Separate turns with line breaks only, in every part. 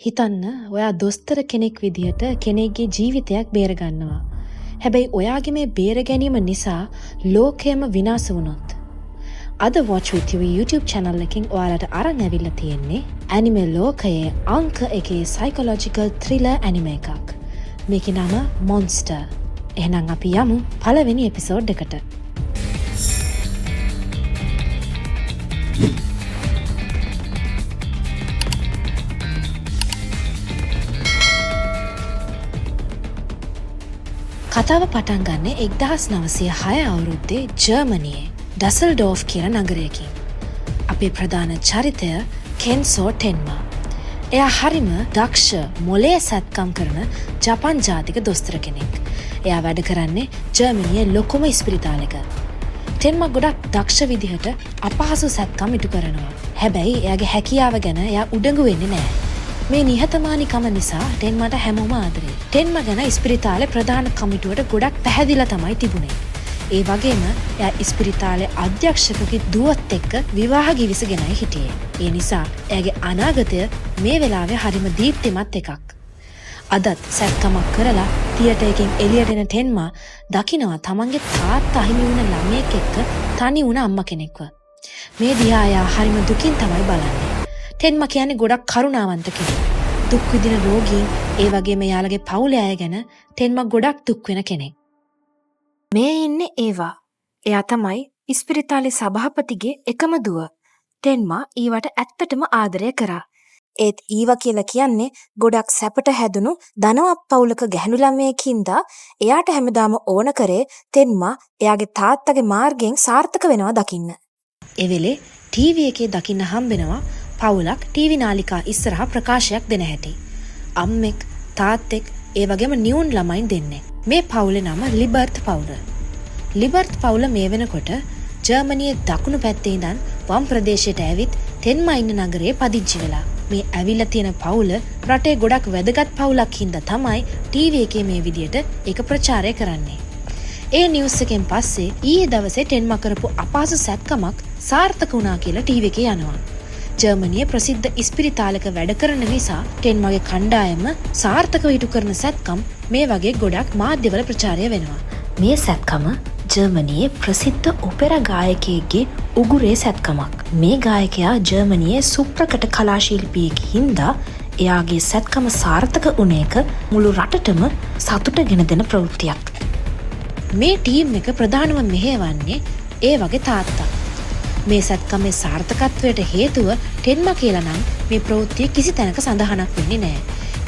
හිතන්න ඔයා දොස්තර කෙනෙක් විදිහට කෙනෙක්ගේ ජීවිතයක් බේරගන්නවා. හැබැයි ඔයාගේ මේ බේර ගැනීම නිසා ලෝකයම විනාශ වුණොත්. අද Watch With You YouTube channel එකකින් ඔයාලට අරන් ඇවිල්ලා තියෙන්නේ ඇනිමේ ලෝකයේ අංක 1 psychological thriller anime එකක්. මේකේ නම Monster. එහෙනම් අපි යමු පළවෙනි එපිසෝඩ් එකට. කතාව පටන් ගන්න 1906 අවුරුද්දේ ජර්මනියේ ඩසල්ඩෝෆ් කියන නගරයකින්. අපේ ප්‍රධාන චරිතය කෙන්සෝ ටෙන්මා. එයා හරිම දක්ෂ මොලේ සැත්කම් කරන ජපන් ජාතික දොස්තර කෙනෙක්. එයා වැඩ කරන්නේ ජර්මනියේ ලොකුම ඉස්පිරිතාලෙක. ටෙන්මා ගොඩක් දක්ෂ විදිහට අපහසු සැත්කම් ඉටු කරනවා. හැබැයි එයාගේ හැකියාව ගැන එයා උඩඟු වෙන්නේ නැහැ. මේ නිහතමානීකම නිසා ටෙන්මාට හැමෝම ආදරේ. ටෙන්මා ගැන ඉස්පිරිතාලේ ප්‍රධාන කමිටුවට ගොඩක් පැහැදිලා තමයි තිබුණේ. ඒ වගේම එයා ඉස්පිරිතාලේ අධ්‍යක්ෂකගේ දුවත් එක්ක විවාහ ගිවිසගෙනයි හිටියේ. ඒ නිසා එයාගේ අනාගතය මේ වෙලාවේ හරිම දීප්තිමත් එකක්. අදත් සැත්කමක් කරලා තියටර් එකෙන් එළියට එන ටෙන්මා දකිනවා තමන්ගේ තාත්තා අහිමි වුණ ළමයෙක් එක්ක තනි වුණ අම්මා කෙනෙක්ව. මේ දිහා එයා හරිම දුකින් තමයි බලන්නේ. ටෙන්මා කියන්නේ ගොඩක් කරුණාවන්ත කෙනෙක්. දුක් විඳින රෝගීන් ඒ වගේම යාළගේ පවුලේ අය ගැන ටෙන්මා ගොඩක් දුක් වෙන කෙනෙක්. මේ ඉන්නේ ඒවා. එයා තමයි ඉස්පිරිතාලේ සභාපතිගේ එකම දුව. ටෙන්මා ඊවට ඇත්තටම ආදරය කරා. ඒත් ඊවා කියලා කියන්නේ ගොඩක් සැපට හැදුණු ධනවත් පවුලක ගැහැණු ළමයෙක්ින්දා එයාට හැමදාම ඕන කරේ ටෙන්මා එයාගේ තාත්තගේ මාර්ගයෙන් සාර්ථක වෙනවා දකින්න. ඒ වෙලේ ටීවී එකේ දකින්න හම්බෙනවා පවුලක් ටීවී නාලිකා ඉස්සරහා ප්‍රකාශයක් දෙන හැටි. අම්මෙක්, තාත්තෙක්, ඒ වගේම නියුන් ළමයින් දෙන්නේ. මේ පවුලේ නම ලිබර්ත් පවුල. ලිබර්ත් පවුල මේ වෙනකොට ජර්මනියේ දකුණු පැත්තේ ඉඳන් වම් ප්‍රදේශයට ඇවිත් ටෙන්මා ඉන්න නගරේ පදිංචි වෙලා. මේ ඇවිල්ලා තියෙන පවුල රටේ ගොඩක් වැදගත් පවුලක් හින්දා තමයි ටීවී එකේ මේ විදියට ඒක ප්‍රචාරය කරන්නේ. ඒ නිවුස් එකෙන් පස්සේ ඊයේ දවසේ ටෙන්මා කරපු අපහසු සැත්කමක් සාර්ථක වුණා කියලා ටීවී එකේ යනවා. ජර්මනියේ ප්‍රසිද්ධ ඉස්පිරිතාලක වැඩ කරන නිසා ටෙන්මාගේ කණ්ඩායම සාර්ථකව ඉටු කරන සැත්කම් මේ වගේ ගොඩක් මාධ්‍යවල ප්‍රචාරය වෙනවා. මේ සැත්කම ජර්මනියේ ප්‍රසිද්ධ ඔපෙරා ගායකයෙක්ගේ උගුරේ සැත්කමක්. මේ ගායකයා ජර්මනියේ සුප්‍රකට කලා ශිල්පියෙක් හින්දා එයාගේ සැත්කම සාර්ථක වුණ එක මුළු රටටම සතුට ගෙන දෙන ප්‍රවෘත්තියක්. මේ ටීම් එක ප්‍රධානම මෙහෙයවන්නේ ඒ වගේ තාත්තා. මේ සැත්කමේ සාර්ථකත්වයට හේතුව ටෙන්මා කියලා නම් මේ ප්‍රවෘත්තිය කිසි තැනක සඳහනක් වෙන්නේ නැහැ.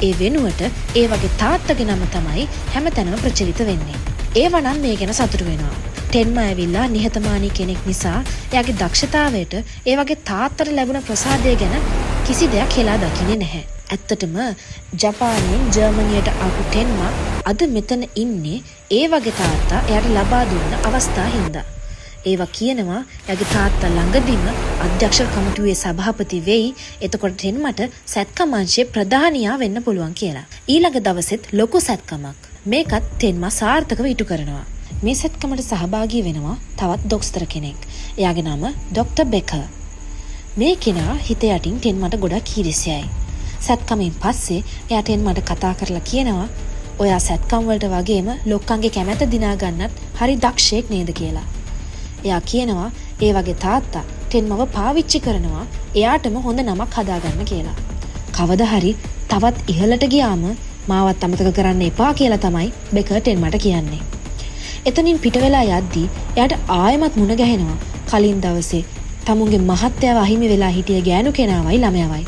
ඒ වෙනුවට ඒ වගේ තාත්තගේ නම තමයි හැමතැනම ප්‍රචලිත වෙන්නේ. ඒවා නම් මේ ගැන සතුටු වෙනවා. ටෙන්මා ඇවිල්ලා නිහතමානී කෙනෙක් නිසා එයාගේ දක්ෂතාවයට ඒ වගේ තාත්තට ලැබුණ ප්‍රසාදය ගැන කිසි දෙයක් හෙලා දකින්නේ නැහැ. ඇත්තටම ජපානයෙන් ජර්මනියට ආපු ටෙන්මා අද මෙතන ඉන්නේ ඒ වගේ තාත්තා එයාට ලබා දුන්න අවස්ථා හින්දා. ඒවා කියනවා එයාගේ තාත්තා ළඟදීම අධ්‍යක්ෂ කමිටුවේ සභාපති වෙයි. එතකොට ටෙන්මාට සැත්කම් අංශයේ ප්‍රධානියා වෙන්න පුළුවන් කියලා. ඊළඟ දවසෙත් ලොකු සැත්කමක්. මේකත් ටෙන්මා සාර්ථකව ඉටු කරනවා. මේ සැත්කමට සහභාගී වෙනවා තවත් දොස්තර කෙනෙක්. එයාගේ නම ඩොක්ටර් බෙකර්. මේ කෙනා හිත යටින් ටෙන්මාට ගොඩක් ඊර්ෂ්‍යයි. සැත්කමෙන් පස්සේ එයා ටෙන්මාට කතා කරලා කියනවා ඔයා සැත්කම් වලට වගේම ලොක්කන්ගේ කැමැත්ත දිනා ගන්නත් හරි දක්ෂයෙක් නේද කියලා. එයා කියනවා ඒ වගේ තාත්තා ටෙන්මාව පාවිච්චි කරනවා එයාටම හොඳ නමක් හදාගන්න කියලා. කවදා හරි තවත් ඉහළට ගියාම මාවත් අමතක කරන්න එපා කියලා තමයි බෙකර් ටෙන්මාට කියන්නේ. එතනින් පිට වෙලා යද්දී එයාට ආයෙමත් මුණ ගැහෙනවා කලින් දවසේ තමුන්ගේ මහත්තයාව අහිමි වෙලා හිටිය ගෑනු කෙනාවයි ළමයාවයි.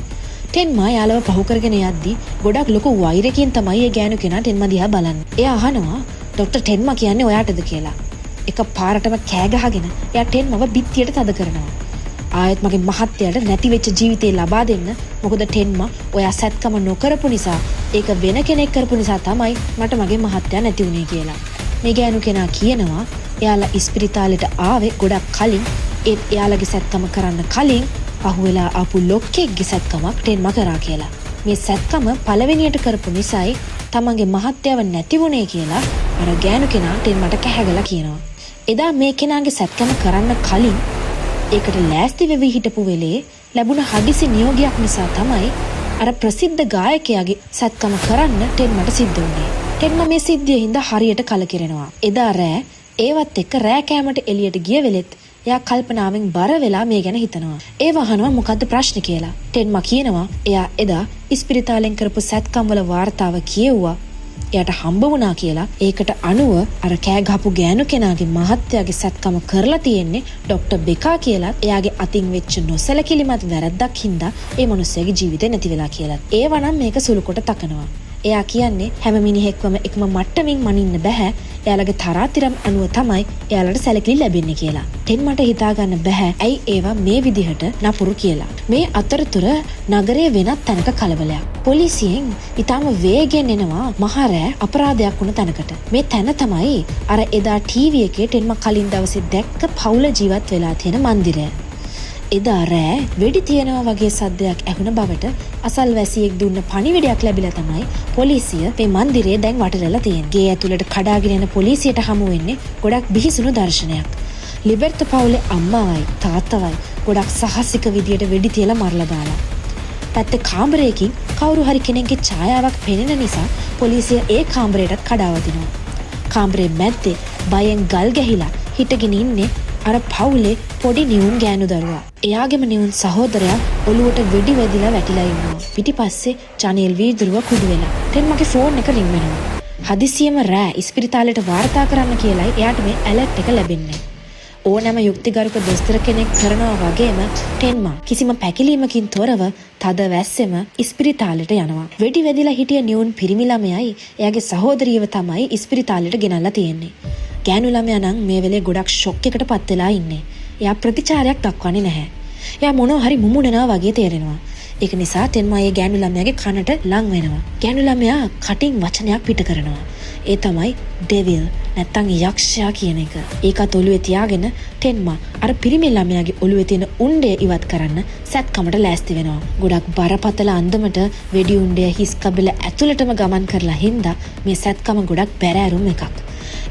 ටෙන්මා යාළුව පහු කරගෙන යද්දී ගොඩක් ලොකු වෛරකින් තමයි ඒ ගෑනු කෙනා ටෙන්මා දිහා බලන්නේ. එයා අහනවා ඩොක්ටර් ටෙන්මා කියන්නේ ඔයාටද කියලා. එක පාරටම කෑ ගහගෙන එයා ටෙන්මාව බිත්තියට තද කරනවා. ආයෙත් මගේ මහත්තයාට නැති වෙච්ච ජීවිතේ ලබා දෙන්න. මොකද ටෙන්මා ඔයා සැත්කම නොකරපු නිසා ඒක වෙන කෙනෙක් කරපු නිසා තමයි මට මගේ මහත්තයා නැති වුණේ කියලා. මේ ගෑනු කෙනා කියනවා එයාලා ඉස්පිරිතාලෙට ආවේ ගොඩක් කලින්. ඒත් එයාලගේ සැත්කම කරන්න කලින් පහුවෙලා ආපු ලොක්කෙක්ගේ සැත්කමක් ටෙන්මා කරා කියලා. මේ සැත්කම පළවෙනියට කරපු නිසායි තමන්ගේ මහත්තයාව නැති වුණේ කියලා අර ගෑනු කෙනා ටෙන්මාට කැහැගලා කියනවා. එදා මේ කෙනාගේ සැත්කම කරන්න කලින් ඒකට ලෑස්ති වෙවි හිටපු වෙලේ ලැබුණ හදිසි නියෝගයක් නිසා තමයි අර ප්‍රසිද්ධ ගායකයාගේ සත්කම කරන්න ටෙන්මට සිද්ධ වුණේ. ටෙන්ම මේ සිද්ධිය හින්දා හරියට කලකිරෙනවා. එදා රෑ ඒවත් එක්ක රෑ කෑමට එළියට ගිය වෙලෙත් එයා කල්පනාවෙන් බර වෙලා මේ ගැන හිතනවා. ඒ වහනවා මොකද්ද ප්‍රශ්නේ කියලා. ටෙන්ම කියනවා එයා එදා ඉස්පිරිතාලෙන් කරපු සත්කම් වල වාර්තාව කියෙව්වා. එයාට හම්බ වුණා කියලා. ඒකට අනුව අර කෑ ගහපු ගෑනු කෙනාගේ මහත්තයාගේ සත්කම කරලා තියෙන්නේ ડોක්ටර් බෙකා කියලා. එයාගේ අතින් වෙච්ච නොසැලකිලිමත් වැරද්දක් හින්දා ඒ මිනිස්සයාගේ ජීවිතේ නැති වෙලා කියලා. ඒවනම් මේක සුළු කොට තකනවා. එයා කියන්නේ හැම මිනිහෙක්වම එකම මට්ටමින් මනින්න බෑ. එයාලගේ තරාතිරම් අනුව තමයි එයාලට සැලකිලි ලැබෙන්නේ කියලා. ටෙන්මට හිතා ගන්න බෑ ඇයි ඒවා මේ විදිහට නපුරු කියලා. මේ අතරතුර නගරයේ වෙනත් තැනක කලබලයක්. පොලිසියෙන් ඊටම වේගෙන් එනවා මහරෑ අපරාධයක් වුණ තැනකට. මේ තැන තමයි අර එදා ටීවී එකේ ටෙන්ම කලින් දවසේ දැක්ක පවුල ජීවත් වෙලා තියෙන මන්දිරය. එදා රෑ වෙඩි තියනවා වගේ සද්දයක් ඇහුණ බවට අසල්වැසියෙක් දුන්න පණිවිඩයක් ලැබිලා තමයි පොලිසිය මේ මන්දිරේ දැන් වටලලා තියෙන්නේ. ගේ ඇතුළට කඩාගෙන යන පොලිසියට හමු වෙන්නේ ගොඩක් බිහිසුණු දර්ශනයක්. ලිබර්ත පවුලේ අම්මාවයි තාත්තවයි ගොඩක් සාහසික විදියට වෙඩි තියලා මරලා දාලා. පැත්තේ කාමරයකින් කවුරු හරි කෙනෙක්ගේ ඡායාවක් පෙනෙන නිසා පොලිසිය ඒ කාමරයටත් කඩාවදිනවා. කාමරේ මැද්දේ බයෙන් ගල් ගැහිලා හිටගෙන ඉන්නේ අර පවුලේ පොඩි නිවුන් ගෑනු දරුවා. එයාගේම නිවුන් සහෝදරයා ඔළුවට වෙඩි වැදිලා වැටිලා ඉන්නවා. පිටිපස්සේ ජනේල් වීදුරුව කුඩු වෙලා. ටෙන්මගේ ෆෝන් එක රින් වෙනවා. හදිසියෙම රෑ ඉස්පිරිතාලෙට වාර්තා කරන්න කියලායි එයාට මේ ඇලර්ට් එක ලැබෙන්නේ. ඕනෑම යුක්තිගරුක දොස්තර කෙනෙක් කරනවා වගේම ටෙන්ම කිසිම පැකිලීමකින් තොරව තද වැස්සෙම ඉස්පිරිතාලෙට යනවා. වෙඩි වැදිලා හිටිය නිවුන් පිරිමි ළමයයි එයාගේ සහෝදරියව තමයි ඉස්පිරිතාලෙට ගෙනල්ලා තියෙන්නේ. ගෑනු ළමයා නම් මේ වෙලේ ගොඩක් ෂොක් එකකට පත් වෙලා ඉන්නේ. එයා ප්‍රතිචාරයක් දක්වන්නේ නැහැ. එයා මොනවා හරි මුමුණනවා වගේ තේරෙනවා. ඒක නිසා ටෙන්ම ඒ ගෑනු ළමයාගේ කනට ලං වෙනවා. ගෑනු ළමයා කටින් වචනයක් පිට කරනවා. ඒ තමයි ඩෙවිල් නැත්තම් යක්ෂයා කියන එක. ඒකත් ඔළුවේ තියාගෙන ටෙන්ම අර පිරිමි ළමයාගේ ඔළුවේ තියෙන උණ්ඩය ඉවත් කරන්න සැත්කමට ලෑස්ති වෙනවා. ගොඩක් බරපතල අන්දමට වෙඩි උණ්ඩය හිස් කබල ඇතුළටම ගමන් කරලා හින්දා මේ සැත්කම ගොඩක් බැරෑරුම් එකක්.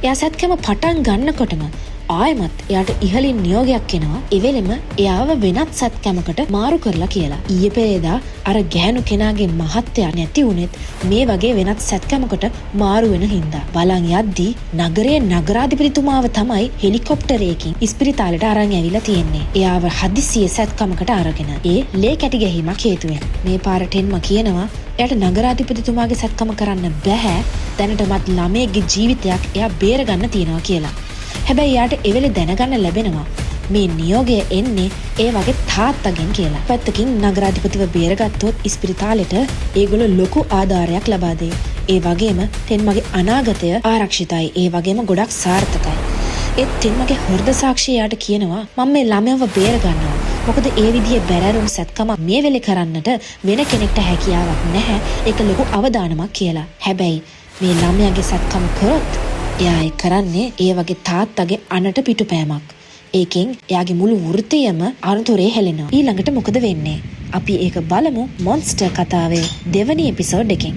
එයා සැත්කම පටන් ගන්නකොටම ආයමත් එයාට ඉහලින් නියෝගයක් එනවා එවෙලෙම එයාව වෙනත් සත්කමකට මාරු කරලා කියලා. ඊයේ පෙරේදා අර ගැහණු කෙනාගේ මහත්තයා නැති වුණෙත් මේ වගේ වෙනත් සත්කමකට මාරු වෙන හින්දා. බලන් යද්දී නගරයේ නගරාධිපතිතුමාව තමයි හෙලිකොප්ටරයකින් ඉස්පිරිතාලෙට අරන් ඇවිල්ලා තියෙන්නේ. එයාව හදිසියෙ සත්කමකට අරගෙන. ඒ ලේ කැටි ගැහිමක් හේතුවෙන්. මේ පාරට එන්ම කියනවා එයාට නගරාධිපතිතුමාගේ සත්කම කරන්න බෑ. දැනටමත් ළමයේගේ ජීවිතයක් එයා බේරගන්න තියනවා කියලා. හැබැයි යාට එවෙලේ දැනගන්න ලැබෙනවා මේ නියෝගය එන්නේ ඒ වගේ තාත්තගෙන් කියලා. පැත්තකින් නගරාධිපතිව බේරගත්තොත් ඉස්පිරිතාලෙට ඒගොල්ලෝ ලොකු ආධාරයක් ලබා දෙයි. ඒ වගේම ටෙන්මගේ අනාගතය ආරක්ෂිතයි. ඒ වගේම ගොඩක් සාර්ථකයි. ඒත් ටෙන්මගේ හෘද සාක්ෂිය යාට කියනවා මම මේ ළමයව බේරගන්නවා. මොකද ඒ විදිහේ බැරෑරුම් සත්කම මේ වෙලේ කරන්නට වෙන කෙනෙක්ට හැකියාවක් නැහැ. ඒක ලොකු අවදානමක් කියලා. හැබැයි මේ ළමයාගේ සත්කම කරොත් එයා ඒ කරන්නේ ඒ වගේ තාත්තගේ අනට පිටුපෑමක්. ඒකෙන් එයාගේ මුළු වෘත්තියම අනුතරේ හැලෙනවා. ඊළඟට මොකද වෙන්නේ? අපි ඒක බලමු මොන්ස්ටර් කතාවේ දෙවැනි එපිසෝඩ් එකෙන්.